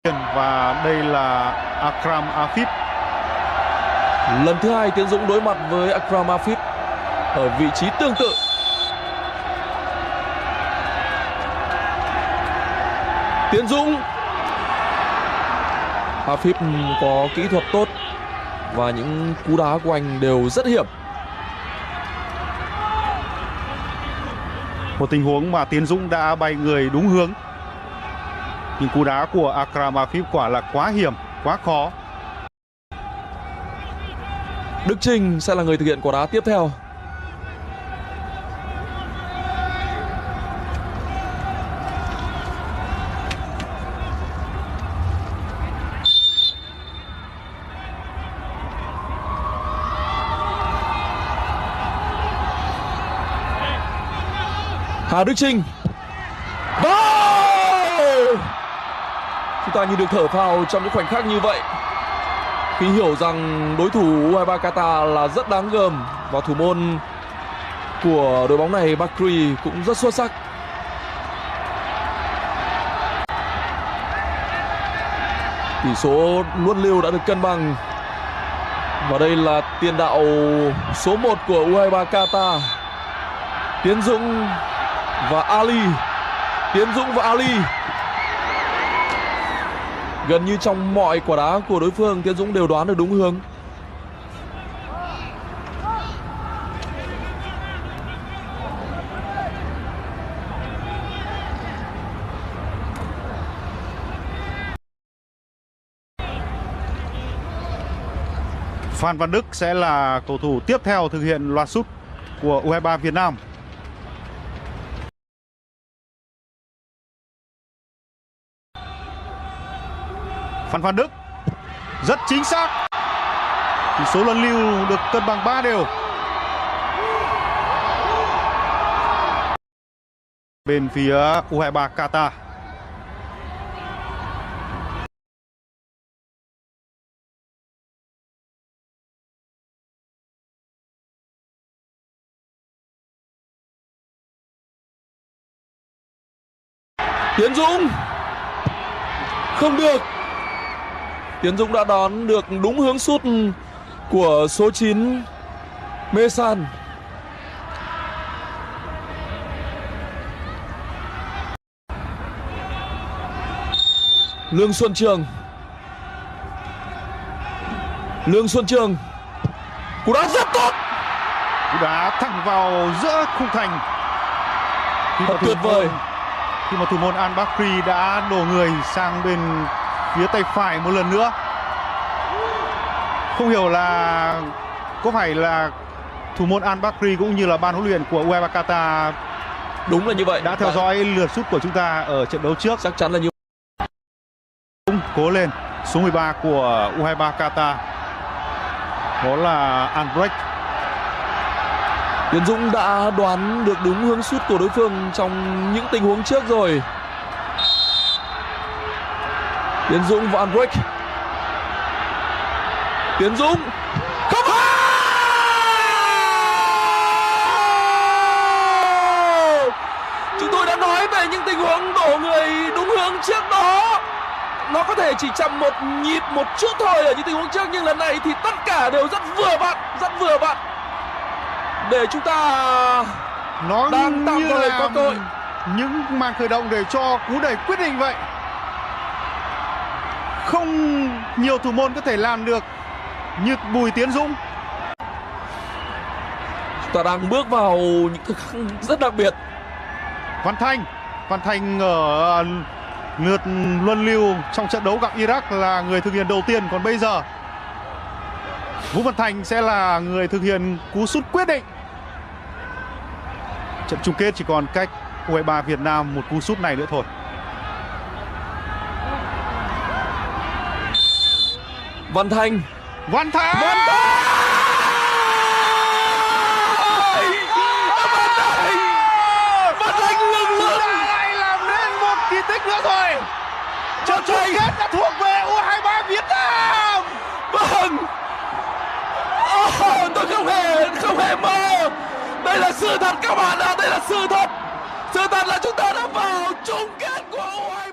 Và đây là Akram Afif. Lần thứ hai Tiến Dũng đối mặt với Akram Afif ở vị trí tương tự. Tiến Dũng, Afif có kỹ thuật tốt và những cú đá của anh đều rất hiểm. Một tình huống mà Tiến Dũng đã bay người đúng hướng, nhưng cú đá của Akram Afif quả là quá hiểm, quá khó. Đức Trinh sẽ là người thực hiện quả đá tiếp theo. Hà Đức Trinh. Chúng ta như được thở phào trong những khoảnh khắc như vậy, khi hiểu rằng đối thủ U23 Qatar là rất đáng gờm và thủ môn của đội bóng này Bakri cũng rất xuất sắc. Tỷ số luân lưu đã được cân bằng. Và đây là tiền đạo số 1 của U23 Qatar, Tiến Dũng và Ali. Tiến Dũng và Ali. Gần như trong mọi quả đá của đối phương, Tiến Dũng đều đoán được đúng hướng. Phan Văn Đức sẽ là cầu thủ tiếp theo thực hiện loạt sút của U23 Việt Nam. Phan Văn Đức rất chính xác. Tỷ số luân lưu được cân bằng 3-3. Bên phía U23 Qatar. Tiến Dũng không được. Tiến Dũng đã đón được đúng hướng sút của số 9 Mesan. Lương Xuân Trường. Lương Xuân Trường. Cú đá rất tốt. Cú đá thẳng vào giữa khung thành. Thật tuyệt vời. Khi mà thủ môn Al Bakri đã đổ người sang bên phía tay phải một lần nữa. Không hiểu là có phải là thủ môn Al Bakri cũng như là ban huấn luyện của U23 Qatar đúng là như vậy, đã theo dõi lượt sút của chúng ta ở trận đấu trước. Chắc chắn là như vậy. Cố lên. Số 13 của U23 Qatar, đó là Albrecht. Tiến Dũng đã đoán được đúng hướng sút của đối phương trong những tình huống trước rồi. Tiến Dũng và Albrecht. Tiến Dũng không hay. Chúng tôi đã nói về những tình huống đổ người đúng hướng trước đó. Nó có thể chỉ chậm một nhịp một chút thôi ở những tình huống trước, nhưng lần này thì tất cả đều rất vừa vặn để chúng ta đang tạm thời có cơ hội. Những màn khởi động để cho cú đẩy quyết định vậy. Không nhiều thủ môn có thể làm được như Bùi Tiến Dũng. Chúng ta đang bước vào những thời khắc rất đặc biệt. Văn Thanh ở lượt luân lưu trong trận đấu gặp Iraq là người thực hiện đầu tiên, còn bây giờ Vũ Văn Thành sẽ là người thực hiện cú sút quyết định. Trận chung kết chỉ còn cách U23 Việt Nam một cú sút này nữa thôi. Văn Thanh Văn Thanh lưng lại làm nên một kỳ tích nữa rồi. Trận chung kết đã thuộc về U23 Việt Nam. Vâng. Tôi không hề mơ. Đây là sự thật các bạn ạ, đây là sự thật. Sự thật là chúng ta đã vào chung kết của U23.